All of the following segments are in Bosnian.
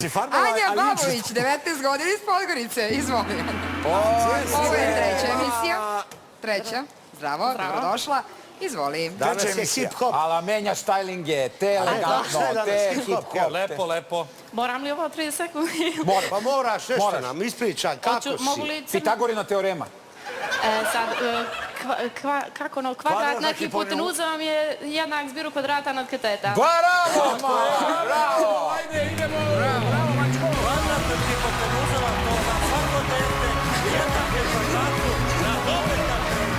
Anja Babović, 19 godina iz Podgorice, izvoli. Ovo je treća emisija. Treća, zdravo, dobrodošla. Izvoli. Danas je hip-hop. Ala menja štajlinge, te elegantno, te hip-hop. Lepo, lepo. Moram li ovo 30 sekundi? Pa moraš nešto nam ispričaj, kako si? Pitagorina teorema. Sad, kako ono, kvadrat na hipotenuza vam je jednak zbiru kvadrata nad kateta. Bravo! Bravo! Ajde, idemo! Bravo, mačko! Kvadrat nad hipotenuza vam to za svako dete jednak je kvadratu na dobre katete.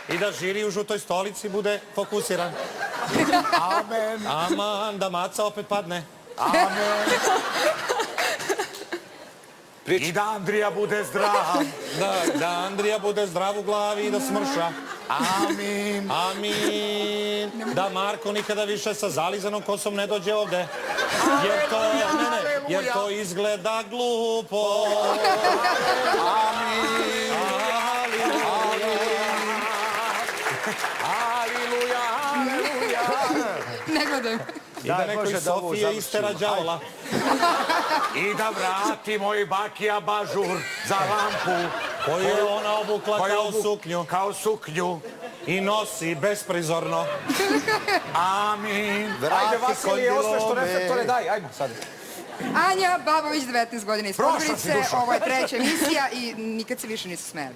I da žiri u žutoj stolici bude fokusiran. Amen. Aman, da maca opet padne. Amen. I da Andrija bude zdrav. Da Andrija bude zdrav u glavi i da smrša. Amin. Amin. Da Marko nikada više sa zalizanom kosom ne dođe ovde. Jer to izgleda glupo. Amin. Aleluja, aleluja. Ne gledaj. I da neko iz Sofije istera đavola. I da vrati moj baki abažur za lampu. Koju je ona obukla kao suknju. Kao suknju. I nosi besprizorno. Amin. Ajde, Vasilije, osve što reflektore daj. Ajmo sad. Anja Babović, 19 godina iz Podgorice. Ovo je treća emisija i nikad se više nisu smeli.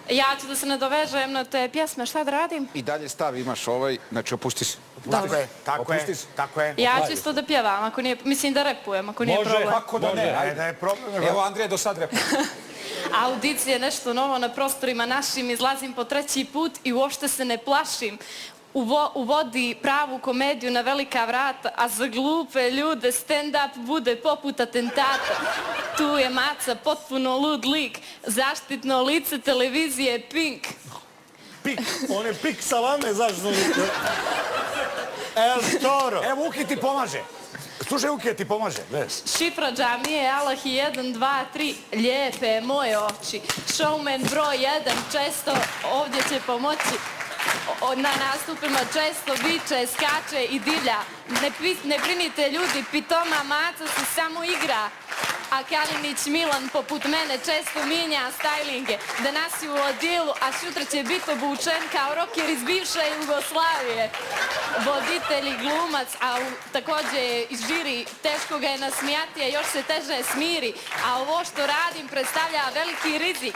Ja ću da se nadovežem na te pjesme, šta da radim? I dalje stav, imaš ovaj, znači opusti se. Tako je. Ja ću isto da pjevam, ako nije, mislim da repujem, ako nije problem. Kako da ne? Ajde, da je problem. Evo, Andrija do sad repa. Audicije, nešto novo na prostorima našim, izlazim po treći put i uopšte se ne plašim. Uvodi pravu komediju na velika vrata, a za glupe ljude stand-up bude poput atentata. Tu je Maca, potpuno lud lik, zaštitno lice televizije Pink. Pik, on je pik salame zaštitno. El Toro. Evo, Uki ti pomaže. Slušaj, Uki ti pomaže. Šifra džamije, Allah 1, 2, 3, lijepe moje oči. Showman broj 1, često ovdje će pomoći. Na nastupima često viče, skače i divlja. Ne brinite ljudi, pitoma Maca se samo igra. A Kalinić Milan poput mene često mijenja stajlinge. Danas je u odilu, a sutra će biti obučen kao rocker iz bivše Jugoslavije. Voditelj i glumac, a također iz žiri, teško ga je nasmijati, a još se teže smiri. A ovo što radim predstavlja veliki rizik.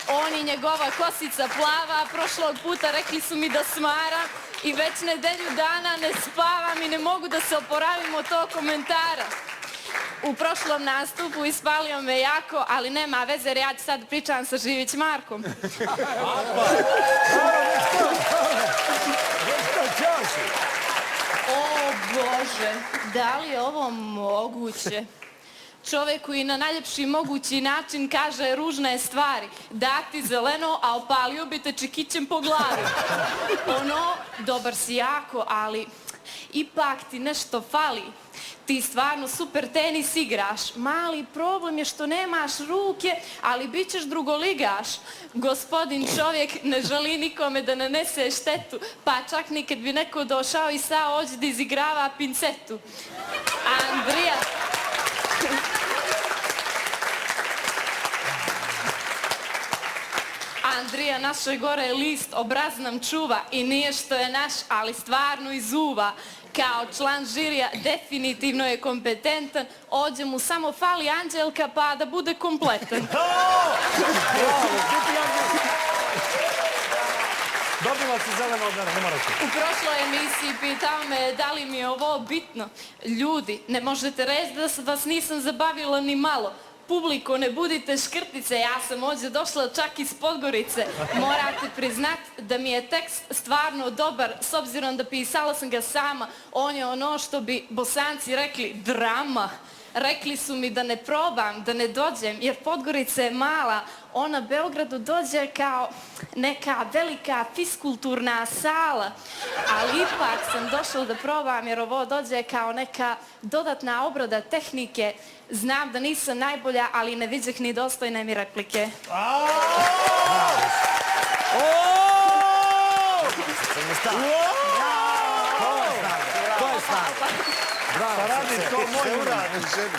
On i njegova kosica plava, prošlog puta rekli su mi da smaram i već nedelju dana ne spavam i ne mogu da se oporavim od tog komentara. U prošlom nastupu ispalio me jako, ali nema veze jer ja ću sad pričam sa Živić Markom. O Bože, da li je ovo moguće? Čovjek koji na najljepši mogući način kaže ružne stvari. Dati zeleno, a opalio bi te čekićem po glavi. Ono, dobar si jako, ali ipak ti nešto fali. Ti stvarno super tenis igraš. Mali problem je što nemaš ruke, ali bit ćeš drugoligaš. Gospodin čovjek ne želi nikome da nanese štetu, pa čak ni kad bi neko došao i sao hoće da izigrava pincetu. Andrija... Andrija, naše gore je list, obraz nam čuva i nije što je naš, ali stvarno izuva. Kao član žirija definitivno je kompetentan, ovdje mu samo fali Anđelka pa da bude kompletan. Dobila si zeleno od mene, ne morate. U prošloj emisiji pitao me da li mi je ovo bitno. Ljudi, ne možete reći da vas nisam zabavila ni malo. Publiko, ne budite škrtice, ja sam ovdje došla čak iz Podgorice. Morate priznat da mi je tekst stvarno dobar, s obzirom da pisala sam ga sama. On je ono što bi Bosanci rekli drama. rekli su mi da ne probam, da ne dođem, jer Podgorica je mala. Ona Beogradu dođe kao neka velika fiskulturna sala, ali ipak sam došla da probam jer ovo dođe kao neka dodatna obrada tehnike. Znam da nisam najbolja, ali ne viđeh ni dostojne mi replike. Pa radi to moj uradi ženi.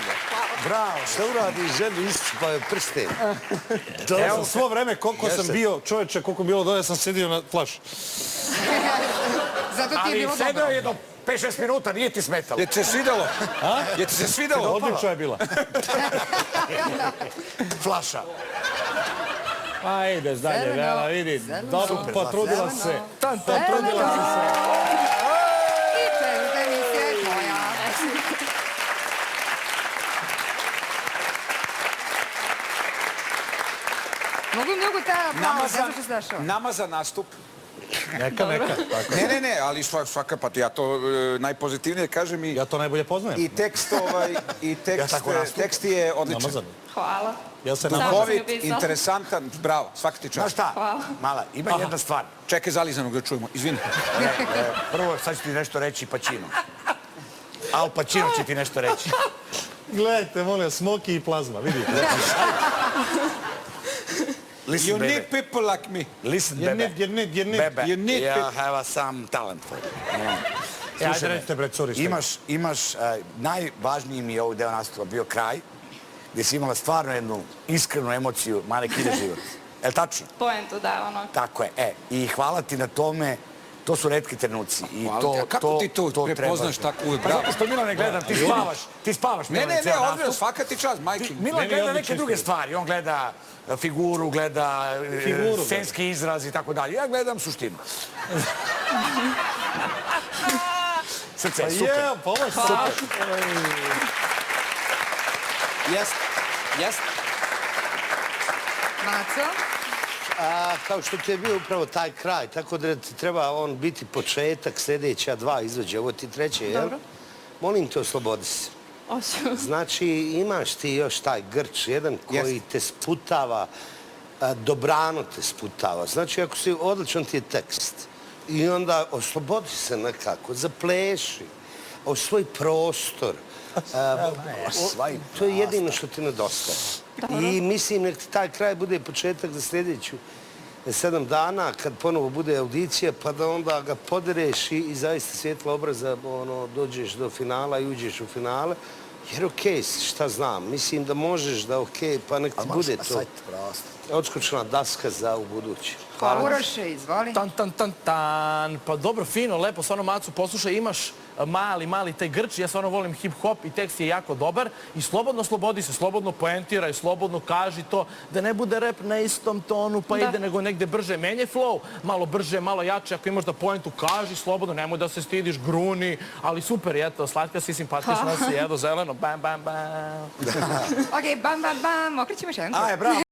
Bravo, što uradi ženi, iscipao je prste. Evo, svo vreme koliko sam bio, čovječe, koliko bilo dole, sam sedio na flaš. Zato ti je Ali bilo sedeo dobro. je do 5-6 minuta, nije ti smetalo. Je ti se svidelo? Je ti se svidelo? Odlično je bila. Flaša. Pa ideš dalje, Zeleno, Vela, vidi. zeleno, Dobro, potrudila si se. Zeleno. Potrudila si se. I četvrta emisija je tvoja. Mogu mnogo ta aplauz, zato što si došao. Namazan nastup. Neka. Ne, ali svaka, pa ja to najpozitivnije kažem i... Ja to najbolje poznajem. I tekst je odličan. Namazan. Hvala. Ja se Samo namazan. sam Duhovit, ga pisala. interesantan, bravo, svaka ti Znaš čast. šta? Mala, ima jedna stvar. Čekaj zalizanog da čujemo, izvini. Prvo, sad ću ti nešto reći Pacino. Al Pacino će ti nešto reći. Gledajte, molim, smoki i plazma, vidite. Listen, You need baby. people like me. Listen, You bebe. need. Bebe, You need yeah, have some talent for you. Ajde, recite, bre, curi što. Imaš, najvažniji mi je ovog deo nastupa bio kraj, gdje si imala stvarno jednu iskrenu emociju, male kide život. Je li tačno? Poentu, da, ono. Tako je. I hvala ti na tome. To su retki trenuci. I Hvala ti. Kako ti to prepoznaš treba. tako uvijek? Pa Bravo. zato što Milane gledam, ti spavaš. Ne, Milane, cijel odvijel, nastup. svaka ti čast, majke. Milan Meni je gleda neke odlično druge isto. stvari. On gleda figuru, gleda Figuru, scenski izraz i tako dalje. Ja gledam suštinu. Srce, super. Je, pa ovo je super. Jest. Maco? Kao što ti je bio upravo taj kraj, tako da ti treba on biti početak, sljedeća dva izvođe, ovo ti treće, jel? Dobro. Molim te, oslobodi se. Hoću. Znači, imaš ti još taj grč, jedan koji te sputava, dobrano te sputava. Znači, ako si odličan ti je tekst i onda oslobodi se nekako, zapleši, osvoj prostor. To je jedino što ti nedostaje. I mislim, nek ti taj kraj bude početak za sljedeću 7 dana, kad ponovo bude audicija, pa da onda ga podereš i zaista svjetla obraza dođeš do finala i uđeš u finale. Jer okej, šta znam, mislim da možeš da okej, pa nek ti bude to odskočna daska za u buduće. Uroše, izvoli. Tan. Pa dobro, fino, lepo, stvarno Macu, poslušaj, imaš mali taj grč, ja stvarno volim hip-hop i tekst je jako dobar i slobodno slobodi se, slobodno poentiraj, slobodno kaži to, da ne bude rep na istom tonu pa ide nego negde brže. Menjaj flow, malo brže, malo jače, ako imaš da poentu kaži slobodno, nemoj da se stidiš, gruni, ali super, eto, slatka si, simpatična si, edo, zeleno, bam. Ok, bam, okrećemo još jedan. Aj, bravo,